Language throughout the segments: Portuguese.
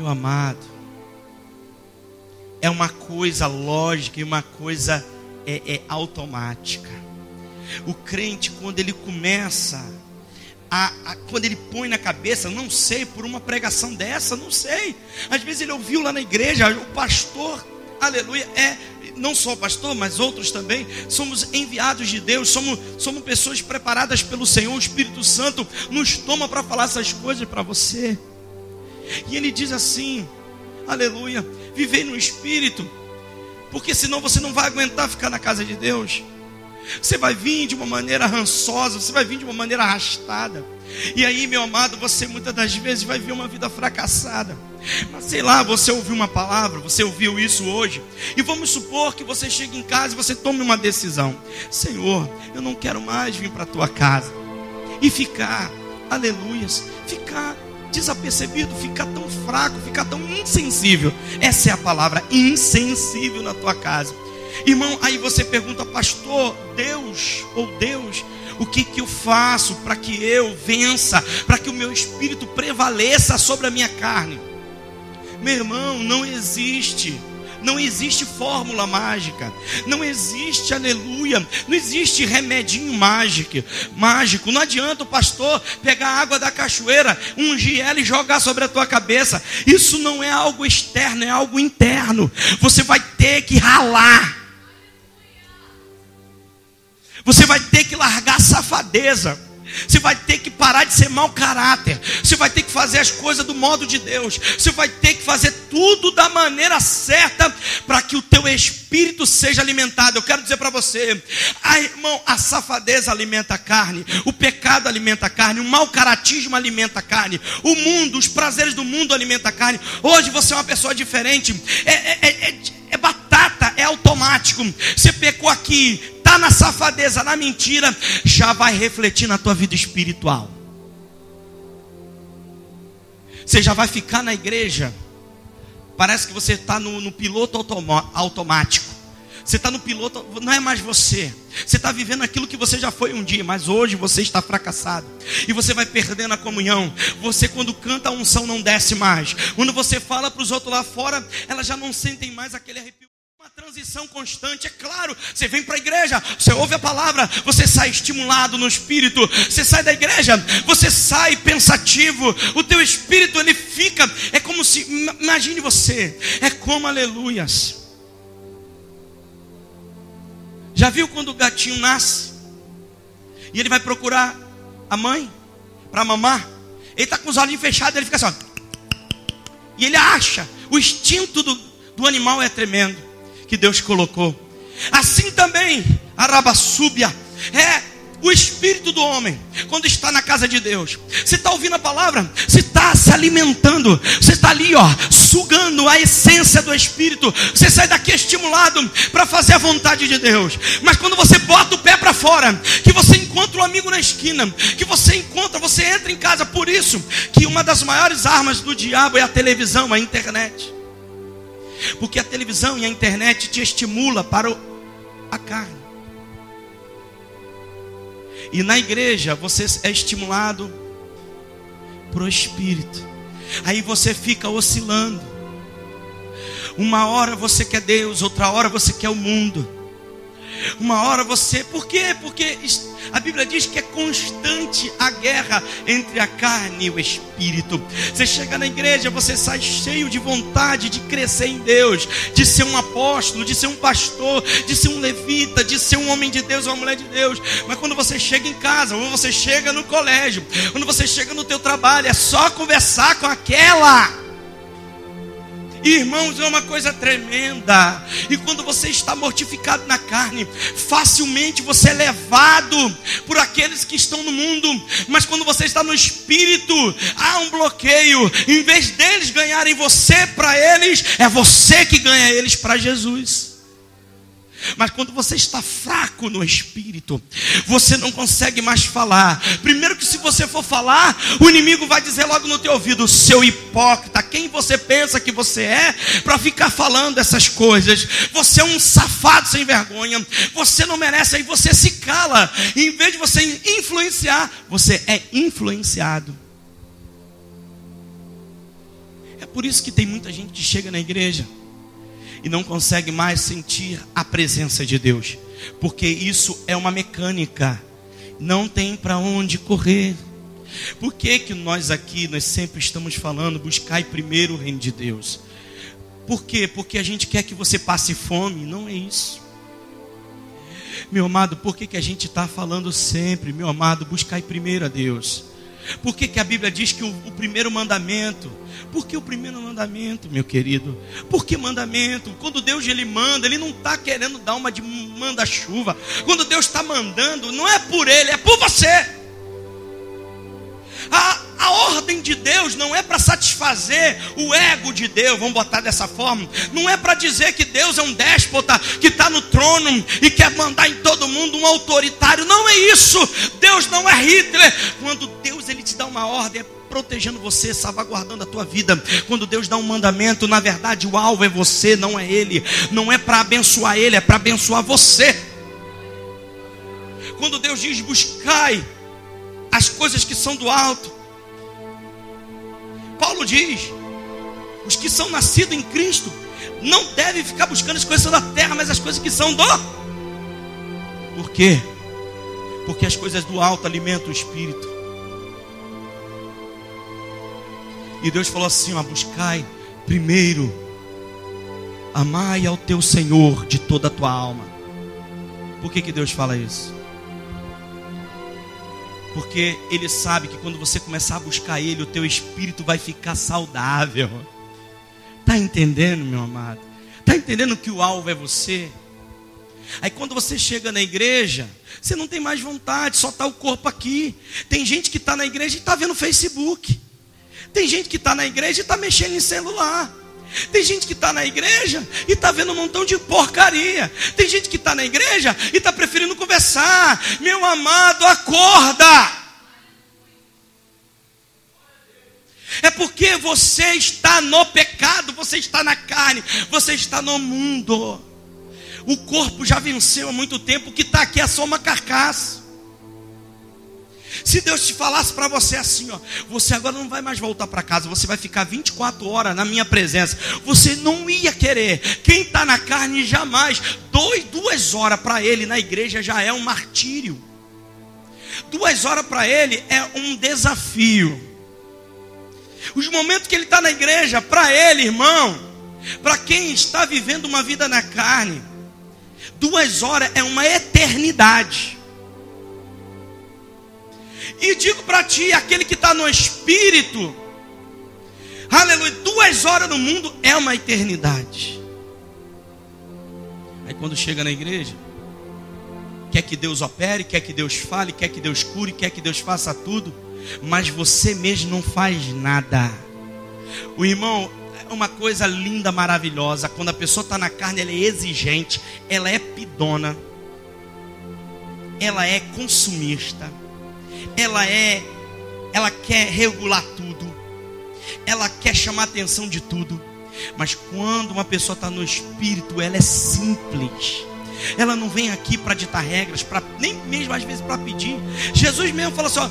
Meu amado, é uma coisa lógica e uma coisa automática. O crente, quando ele começa quando ele põe na cabeça, não sei, por uma pregação dessa, não sei, às vezes ele ouviu lá na igreja, o pastor, aleluia, não só o pastor, mas outros também, somos enviados de Deus, somos pessoas preparadas pelo Senhor, o Espírito Santo nos toma para falar essas coisas para você, e ele diz assim, aleluia, vivei no Espírito, porque senão você não vai aguentar ficar na casa de Deus. Você vai vir de uma maneira rançosa, você vai vir de uma maneira arrastada. E aí, meu amado, você muitas das vezes vai ver uma vida fracassada. Mas sei lá, você ouviu uma palavra, você ouviu isso hoje. E vamos supor que você chegue em casa e você tome uma decisão. Senhor, eu não quero mais vir para a tua casa. E ficar, aleluias, ficar desapercebido, ficar tão fraco, ficar tão insensível. Essa é a palavra, insensível na tua casa. Irmão, aí você pergunta, pastor, Deus, o que eu faço para que eu vença, para que o meu espírito prevaleça sobre a minha carne? Meu irmão, não existe fórmula mágica, não existe, aleluia, não existe remedinho mágico, não adianta o pastor pegar a água da cachoeira, ungir ela e jogar sobre a tua cabeça, isso não é algo externo, é algo interno, você vai ter que ralar, você vai ter que largar a safadeza, você vai ter que parar de ser mau caráter, você vai ter que fazer as coisas do modo de Deus, você vai ter que fazer tudo da maneira certa para que o teu espírito seja alimentado. Eu quero dizer para você, irmão, a safadeza alimenta a carne, o pecado alimenta a carne, o mau caratismo alimenta a carne, o mundo, os prazeres do mundo alimentam a carne. Hoje você é uma pessoa diferente, é batata, é automático. Você pecou aqui, está na safadeza, na mentira, já vai refletir na tua vida espiritual. Você já vai ficar na igreja, parece que você está no piloto automático. Você está no piloto, não é mais você. Você está vivendo aquilo que você já foi um dia, mas hoje você está fracassado. E você vai perdendo a comunhão. Você, quando canta, a unção não desce mais. Quando você fala para os outros lá fora, elas já não sentem mais aquele arrepio. Uma transição constante, é claro. Você vem para a igreja, você ouve a palavra, você sai estimulado no espírito. Você sai da igreja, você sai pensativo. O teu espírito, ele fica, é como se, imagine você, é como aleluias. Já viu quando o gatinho nasce e ele vai procurar a mãe para mamar? Ele está com os olhinhos fechados, ele fica assim, ó. E ele acha, o instinto do animal é tremendo, que Deus colocou. Assim também, a rabassúbia, o espírito do homem, quando está na casa de Deus. Você está ouvindo a palavra, você está se alimentando, você está ali, ó, sugando a essência do espírito. Você sai daqui estimulado para fazer a vontade de Deus. Mas quando você bota o pé para fora, que você encontra um amigo na esquina, que você entra em casa. Por isso que uma das maiores armas do diabo é a televisão, a internet. Porque a televisão e a internet te estimula para a carne. E na igreja você é estimulado para o espírito. Aí você fica oscilando. Uma hora você quer Deus, outra hora você quer o mundo. Uma hora você... Por quê? Porque a Bíblia diz que é constante a guerra entre a carne e o espírito. Você chega na igreja, você sai cheio de vontade de crescer em Deus, de ser um apóstolo, de ser um pastor, de ser um levita, de ser um homem de Deus, uma mulher de Deus. Mas quando você chega em casa, ou você chega no colégio, quando você chega no teu trabalho, é só conversar com aquela... Irmãos, é uma coisa tremenda. E quando você está mortificado na carne, facilmente você é levado por aqueles que estão no mundo. Mas quando você está no espírito, há um bloqueio. Em vez deles ganharem você para eles, é você que ganha eles para Jesus. Mas quando você está fraco no espírito, você não consegue mais falar. Primeiro que se você for falar, o inimigo vai dizer logo no teu ouvido: seu hipócrita, quem você pensa que você é para ficar falando essas coisas? Você é um safado sem vergonha, você não merece. Aí você se cala. E em vez de você influenciar, você é influenciado. É por isso que tem muita gente que chega na igreja e não consegue mais sentir a presença de Deus, porque isso é uma mecânica, não tem para onde correr. Por que nós aqui, nós sempre estamos falando, buscai primeiro o reino de Deus? Por quê? Porque a gente quer que você passe fome, não é isso. Meu amado, por que a gente está falando sempre, meu amado, buscai primeiro a Deus? Por que a Bíblia diz que o primeiro mandamento? Por que o primeiro mandamento, meu querido? Por que mandamento? Quando Deus ele manda, Ele não está querendo dar uma de manda-chuva. Quando Deus está mandando, não é por Ele, é por você. A ordem de Deus não é para satisfazer o ego de Deus, vamos botar dessa forma. Não é para dizer que Deus é um déspota que está no trono e quer mandar em todo mundo, um autoritário. Não é isso. Deus não é Hitler. Quando Deus ele te dá uma ordem, é protegendo você, salvaguardando a tua vida. Quando Deus dá um mandamento, na verdade o alvo é você, não é Ele. Não é para abençoar Ele, é para abençoar você. Quando Deus diz buscai as coisas que são do alto, Paulo diz, os que são nascidos em Cristo não devem ficar buscando as coisas da terra, mas as coisas que são do... Por quê? Porque as coisas do alto alimentam o espírito. E Deus falou assim, ó, buscai primeiro, amai ao teu Senhor de toda a tua alma. Por que Deus fala isso? Porque Ele sabe que quando você começar a buscar Ele, o teu espírito vai ficar saudável. Está entendendo, meu amado? Está entendendo que o alvo é você? Aí quando você chega na igreja, você não tem mais vontade, só está o corpo aqui. Tem gente que está na igreja e está vendo Facebook. Tem gente que está na igreja e está mexendo em celular. Tem gente que está na igreja e está vendo um montão de porcaria. Tem gente que está na igreja e está preferindo conversar. Meu amado, acorda. É porque você está no pecado, você está na carne, você está no mundo. O corpo já venceu há muito tempo, o que está aqui é só uma carcaça. Se Deus te falasse para você assim, ó, você agora não vai mais voltar para casa, você vai ficar 24 horas na minha presença, você não ia querer. Quem está na carne jamais. 2 horas para ele na igreja já é um martírio. 2 horas para ele é um desafio. Os momentos que ele está na igreja, para ele, irmão, para quem está vivendo uma vida na carne, 2 horas é uma eternidade. E digo para ti, aquele que está no Espírito, aleluia, 2 horas no mundo é uma eternidade. Aí quando chega na igreja, quer que Deus opere, quer que Deus fale, quer que Deus cure, quer que Deus faça tudo, mas você mesmo não faz nada. O irmão, é uma coisa linda, maravilhosa. Quando a pessoa está na carne, ela é exigente, ela é pidona, ela é consumista. Ela quer regular tudo, ela quer chamar a atenção de tudo. Mas quando uma pessoa está no Espírito, ela é simples. Ela não vem aqui para ditar regras, nem mesmo às vezes para pedir. Jesus mesmo falou assim, ó,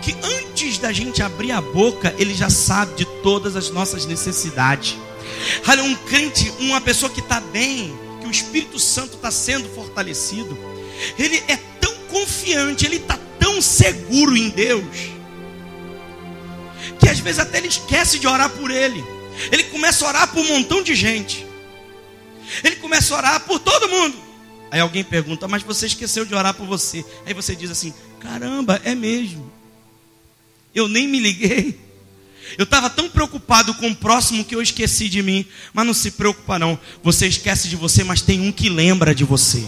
que antes da gente abrir a boca, Ele já sabe de todas as nossas necessidades. Um crente, uma pessoa que está bem, que o Espírito Santo está sendo fortalecido, ele é tão confiante, ele está tão seguro em Deus, que às vezes até ele esquece de orar por ele. Ele começa a orar por um montão de gente, ele começa a orar por todo mundo. Aí alguém pergunta, mas você esqueceu de orar por você. Aí você diz assim, caramba, é mesmo, eu nem me liguei. Eu estava tão preocupado com o próximo que eu esqueci de mim. Mas não se preocupa não, você esquece de você, mas tem um que lembra de você.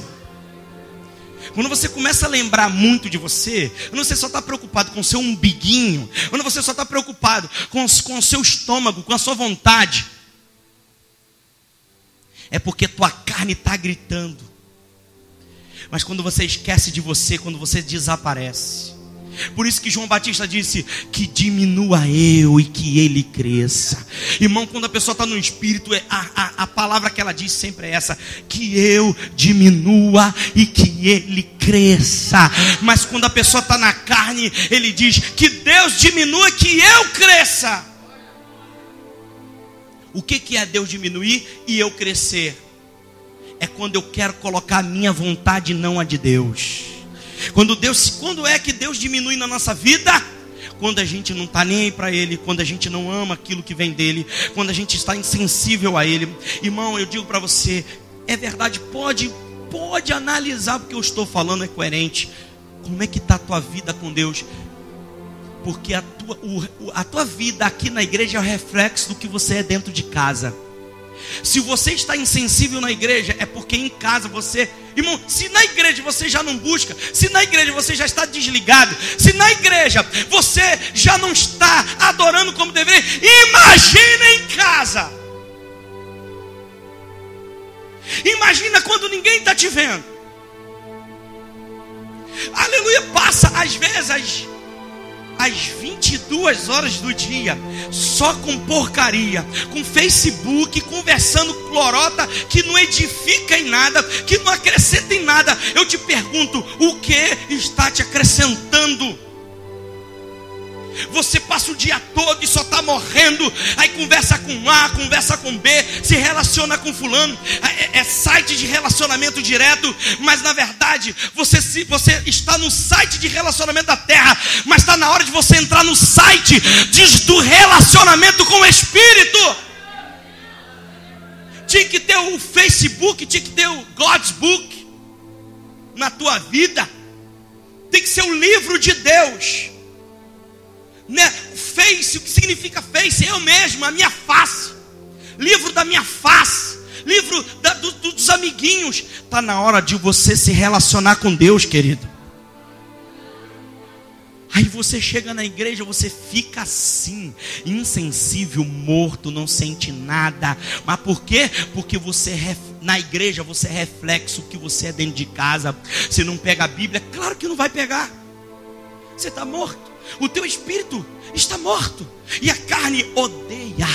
Quando você começa a lembrar muito de você, quando você só está preocupado com o seu umbiguinho, quando você só está preocupado com o seu estômago, com a sua vontade, é porque tua carne está gritando. Mas quando você esquece de você, quando você desaparece. Por isso que João Batista disse que diminua eu e que ele cresça. Irmão, quando a pessoa está no Espírito, a palavra que ela diz sempre é essa, que eu diminua e que ele cresça. Mas quando a pessoa está na carne, ele diz que Deus diminua e que eu cresça. O que é Deus diminuir e eu crescer? É quando eu quero colocar a minha vontade e não a de Deus. Quando é que Deus diminui na nossa vida? Quando a gente não está nem aí para Ele, quando a gente não ama aquilo que vem dEle, quando a gente está insensível a Ele. Irmão, eu digo para você, é verdade, pode analisar, porque eu estou falando é coerente. Como é que está a tua vida com Deus? Porque a tua vida aqui na igreja é o reflexo do que você é dentro de casa. Se você está insensível na igreja, é porque em casa você... Irmão, se na igreja você já não busca, se na igreja você já está desligado, se na igreja você já não está adorando como deveria, imagina em casa. Imagina quando ninguém está te vendo. Aleluia, passa às vezes às 22 horas do dia, só com porcaria, com Facebook, conversando clorota, que não edifica em nada, que não acrescenta em nada. Eu te pergunto, o que está te acrescentando? Você passa o dia todo e só está morrendo. Aí conversa com A, conversa com B, se relaciona com fulano. É site de relacionamento direto. Mas na verdade você está no site de relacionamento da terra, mas está na hora de você entrar no site do relacionamento com o Espírito. Tinha que ter o Facebook, tinha que ter o God's Book na tua vida. Tem que ser o livro de Deus, né? Face, o que significa face? Eu mesmo, a minha face, livro da minha face, livro dos amiguinhos. Está na hora de você se relacionar com Deus, querido. Aí você chega na igreja, você fica assim, insensível, morto, não sente nada. Mas por quê? Porque na igreja você é reflexo que você é dentro de casa. Você não pega a Bíblia? Claro que não vai pegar. Você está morto. O teu espírito está morto. E a carne odeia.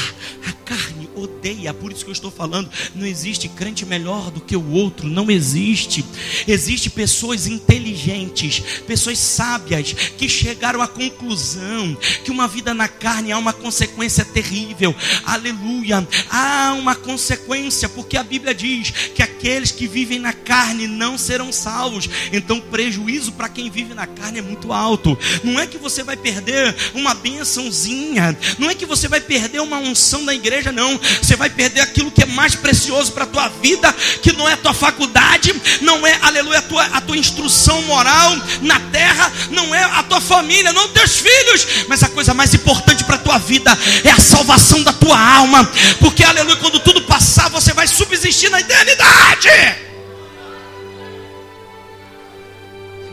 A carne odeia. Por isso que eu estou falando, não existe crente melhor do que o outro. Não existe. Existem pessoas inteligentes, pessoas sábias, que chegaram à conclusão que uma vida na carne há uma consequência terrível. Aleluia. Há uma consequência, porque a Bíblia diz que aqueles que vivem na carne não serão salvos. Então o prejuízo para quem vive na carne é muito alto. Não é que você vai perder uma bênçãozinha, não é que você vai perder uma unção da igreja, não. Você vai perder aquilo que é mais precioso para a tua vida, que não é a tua faculdade, não é, aleluia, a tua instrução moral na terra, não é a tua família, não teus filhos, mas a coisa mais importante para a tua vida é a salvação da tua alma, porque, aleluia, quando tudo passar, você vai subsistir na eternidade.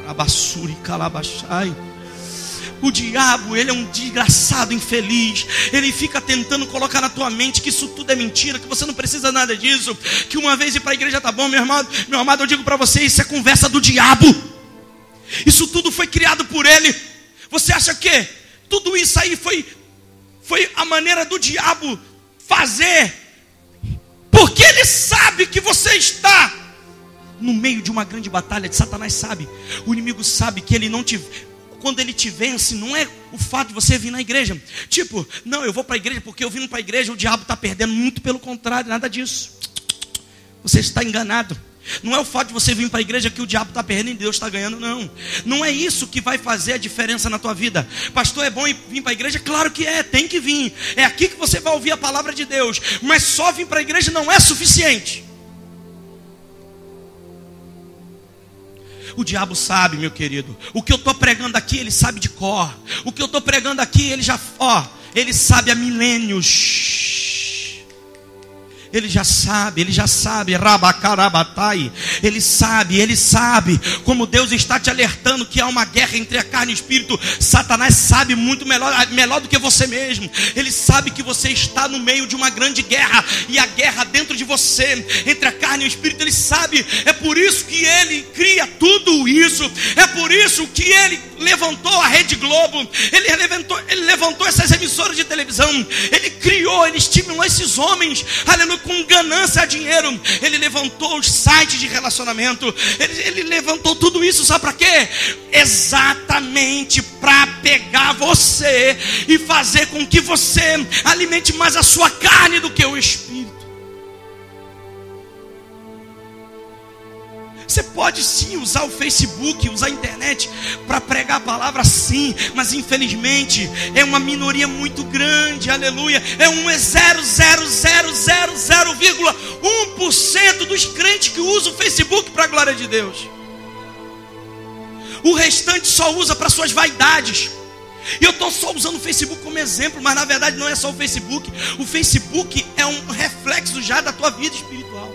Abassuri calabachai. O diabo, ele é um desgraçado, infeliz. Ele fica tentando colocar na tua mente que isso tudo é mentira, que você não precisa nada disso, que uma vez ir para a igreja tá bom. Meu amado, eu digo para você, isso é conversa do diabo. Isso tudo foi criado por ele. Você acha que tudo isso aí foi a maneira do diabo fazer? Porque ele sabe que você está no meio de uma grande batalha. De Satanás sabe. O inimigo sabe que ele não te... Quando ele te vence, não é o fato de você vir na igreja. Tipo, não, eu vou para a igreja porque eu vim para a igreja, o diabo está perdendo. Muito pelo contrário, nada disso. Você está enganado. Não é o fato de você vir para a igreja que o diabo está perdendo e Deus está ganhando, não. Não é isso que vai fazer a diferença na tua vida. Pastor, é bom vir para a igreja? Claro que é, tem que vir. É aqui que você vai ouvir a palavra de Deus. Mas só vir para a igreja não é suficiente. O diabo sabe, meu querido. O que eu estou pregando aqui, ele sabe de cor. O que eu estou pregando aqui, ele sabe há milênios. Ele já sabe, rabacarabatai. Ele sabe como Deus está te alertando que há uma guerra entre a carne e o espírito. Satanás sabe muito melhor do que você mesmo. Ele sabe que você está no meio de uma grande guerra, e a guerra dentro de você, entre a carne e o espírito, ele sabe. É por isso que ele cria tudo isso. É por isso que ele levantou a Rede Globo. Ele levantou essas emissoras de televisão. Ele criou, ele estimulou esses homens, aleluia, com ganância a dinheiro, ele levantou os sites de relacionamento, ele levantou tudo isso, sabe para quê? Exatamente para pegar você e fazer com que você alimente mais a sua carne do que o espírito. Você pode sim usar o Facebook, usar a internet para pregar a palavra, sim, mas infelizmente é uma minoria muito grande, aleluia. É 0,1% dos crentes que usam o Facebook para a glória de Deus. O restante só usa para suas vaidades. E eu estou só usando o Facebook como exemplo, mas na verdade não é só o Facebook. O Facebook é um reflexo já da tua vida espiritual.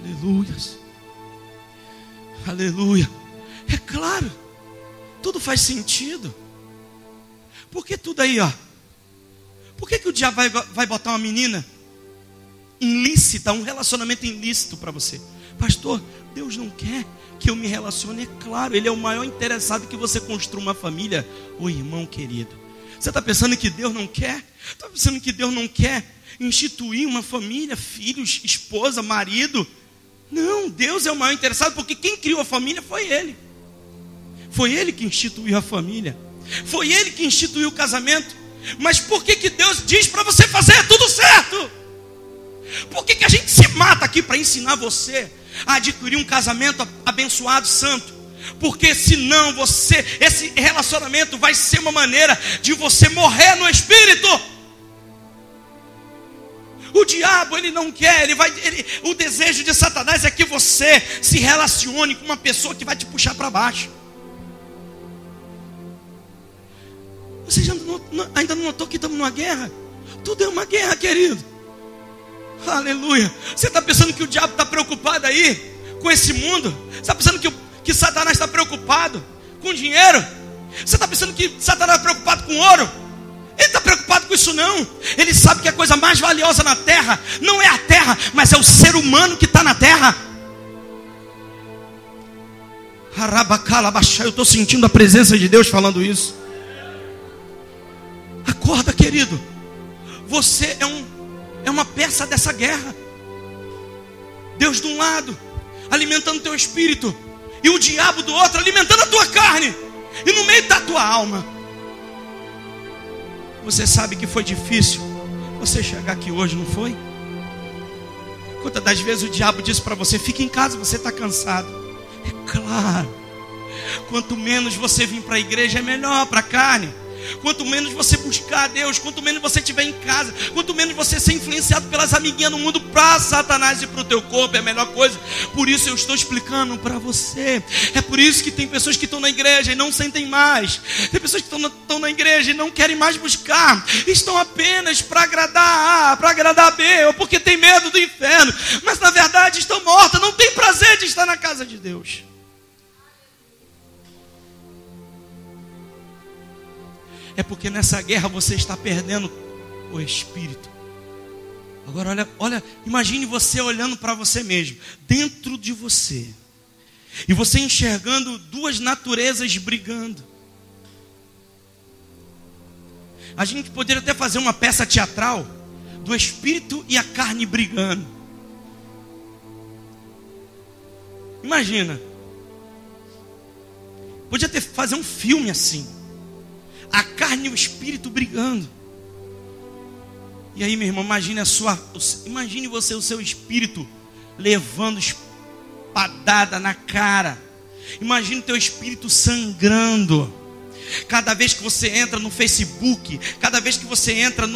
Aleluias. Aleluia. É claro, tudo faz sentido. Por que tudo aí, ó? Por que o diabo vai botar uma menina ilícita, um relacionamento ilícito para você? Pastor, Deus não quer que eu me relacione. É claro, Ele é o maior interessado que você construa uma família. Ô irmão querido, você está pensando que Deus não quer? Está pensando que Deus não quer instituir uma família, filhos, esposa, marido? Não, Deus é o maior interessado, porque quem criou a família foi Ele. Foi Ele que instituiu a família. Foi Ele que instituiu o casamento. Mas por que Deus diz para você fazer tudo certo? Por que a gente se mata aqui para ensinar você a adquirir um casamento abençoado, santo? Porque senão esse relacionamento vai ser uma maneira de você morrer no espírito. O diabo, ele não quer, o desejo de Satanás é que você se relacione com uma pessoa que vai te puxar para baixo. Você ainda não notou que estamos numa guerra? Tudo é uma guerra, querido. Aleluia. Você está pensando que o diabo está preocupado aí com esse mundo? Você está pensando que Satanás está preocupado com dinheiro? Você está pensando que Satanás está preocupado com ouro? Ele está preocupado com isso não. Ele sabe que a coisa mais valiosa na terra não é a terra, mas é o ser humano que está na terra. Eu estou sentindo a presença de Deus falando isso. Acorda, querido. Você é uma peça dessa guerra. Deus de um lado alimentando teu espírito, e o diabo do outro alimentando a tua carne, e no meio da tua alma. Você sabe que foi difícil você chegar aqui hoje, não foi? Quantas das vezes o diabo disse para você: fique em casa, você está cansado. É claro, quanto menos você vir para a igreja é melhor para a carne. Quanto menos você buscar a Deus, quanto menos você estiver em casa, quanto menos você ser influenciado pelas amiguinhas no mundo, para Satanás e para o teu corpo, é a melhor coisa. Por isso eu estou explicando para você. É por isso que tem pessoas que estão na igreja e não sentem mais. Tem pessoas que estão na igreja e não querem mais buscar. Estão apenas para agradar A, para agradar B, ou porque tem medo do inferno. Mas na verdade estão mortas, não tem prazer de estar na casa de Deus. É porque nessa guerra você está perdendo o espírito. Agora olha, imagine você olhando para você mesmo, dentro de você, e você enxergando duas naturezas brigando. A gente poderia até fazer uma peça teatral do espírito e a carne brigando. Imagina. Podia fazer um filme assim. A carne e o espírito brigando. E aí, meu irmão, imagine você, o seu espírito levando espadada na cara. Imagine o teu espírito sangrando. Cada vez que você entra no Facebook, cada vez que você entra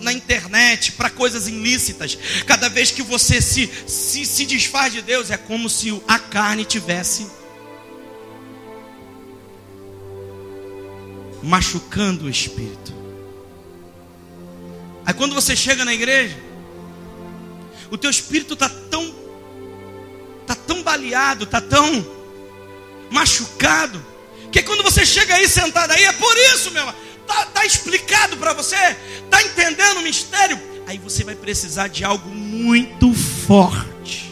na internet para coisas ilícitas, cada vez que você se desfaz de Deus, é como se a carne tivesse machucando o espírito. Aí quando você chega na igreja, o teu espírito está tão baleado, está tão machucado, que quando você chega aí sentado aí, é por isso, meu irmão, tá explicado para você, tá entendendo o mistério? Aí você vai precisar de algo muito forte.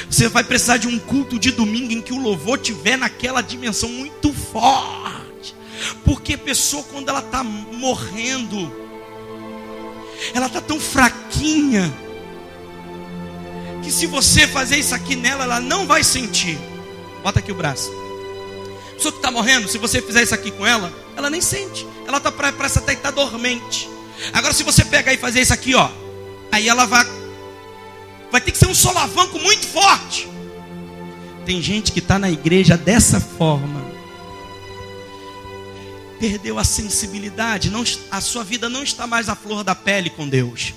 Você vai precisar de um culto de domingo em que o louvor tiver naquela dimensão muito forte. Porque a pessoa, quando ela está morrendo, ela está tão fraquinha, que se você fazer isso aqui nela, ela não vai sentir. Bota aqui o braço. A pessoa que está morrendo, se você fizer isso aqui com ela, ela nem sente. Ela está parece até que está dormente. Agora se você pegar e fazer isso aqui, ó, aí ela vai ter que ser um solavanco muito forte. Tem gente que está na igreja dessa forma, perdeu a sensibilidade, a sua vida não está mais à flor da pele com Deus.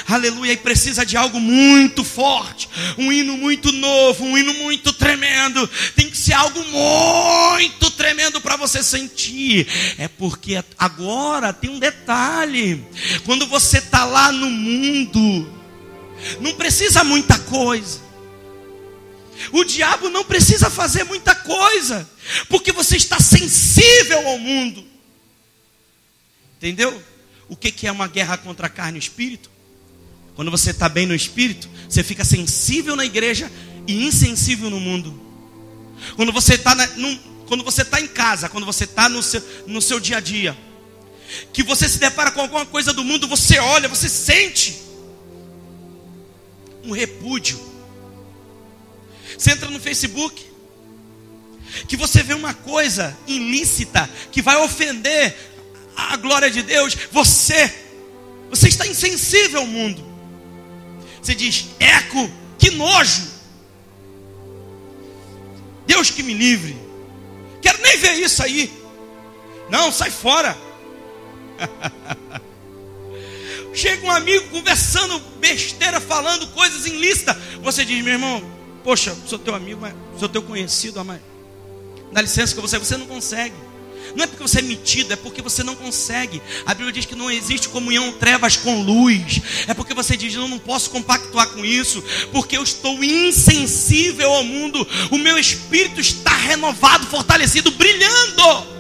Aleluia, e precisa de algo muito forte, um hino muito novo, um hino muito tremendo. Tem que ser algo muito tremendo para você sentir. É porque agora tem um detalhe: quando você está lá no mundo, não precisa muita coisa. O diabo não precisa fazer muita coisa, porque você está sensível ao mundo. Entendeu? O que é uma guerra contra a carne e o espírito? Quando você está bem no espírito, você fica sensível na igreja e insensível no mundo. Quando você está em casa, quando você está no seu dia a dia, que você se depara com alguma coisa do mundo, você olha, você sente um repúdio. Você entra no Facebook, que você vê uma coisa ilícita, que vai ofender a glória de Deus, você está insensível ao mundo. Você diz: eco, que nojo, Deus que me livre, quero nem ver isso aí, não, sai fora. Chega um amigo conversando besteira, falando coisas ilícitas, você diz: meu irmão, poxa, sou teu amigo, mas sou teu conhecido, mas dá licença que você não consegue. Não é porque você é metido, é porque você não consegue. A Bíblia diz que não existe comunhão trevas com luz. É porque você diz: eu não posso compactuar com isso, porque eu estou insensível ao mundo. O meu espírito está renovado, fortalecido, brilhando.